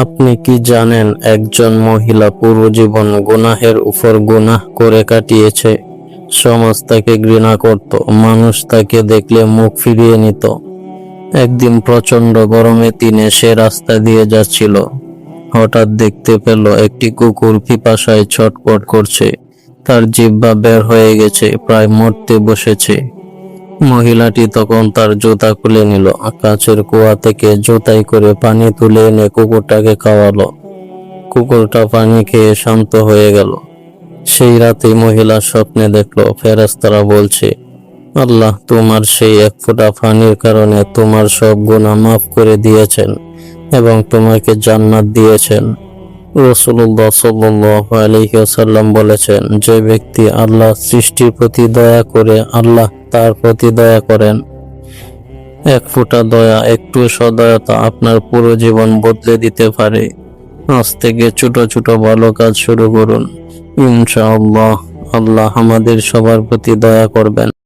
আপনি কি জানেন একজন মহিলা পুরো জীবন গুনাহের উপর গুনাহ করে কাটিয়েছে। সমাজ তাকে ঘৃণা করত, মানুষ তাকে দেখলে মুখ ফিরিয়ে নিত। একদিন প্রচন্ড গরমের দিনে সে রাস্তা দিয়ে যাচ্ছিল। হঠাৎ দেখতে পেল একটি কুকুর পিপাসায় ছটফট করছে। তার জিহ্বা বের হয়ে গেছে, প্রায় মরতে বসেছে। মহিলাটি তখন তার জুতা খুলে নিল, কাছের কুয়া থেকে জুতাই করে পানি তুলে এনে কুকুরটাকে খাওয়ালো। কুকুরটা পানি খেয়ে শান্ত হয়ে গেল। সেই রাতে মহিলা স্বপ্নে দেখলো ফেরেশতারা বলছে, আল্লাহ তোমার সেই এক ফোঁটা পানির কারণে তোমার সব গুনাহ মাফ করে দিয়েছেন এবং তোমাকে জান্নাত দিয়েছেন। রাসূলুল্লাহ সাল্লাল্লাহু আলাইহি ওয়াসাল্লাম বলেছেন, যে ব্যক্তি আল্লাহর সৃষ্টির প্রতি দয়া করে আল্লাহ তার প্রতি দয়া করেন। এক ফোঁটা দয়া, একটু সদয়তা আপনার পুরো জীবন বদলে দিতে পারে। আজ থেকে ছোট ছোট ভালো কাজ শুরু করুন। ইনশাআল্লাহ আল্লাহ আমাদের সবার প্রতি দয়া করবেন।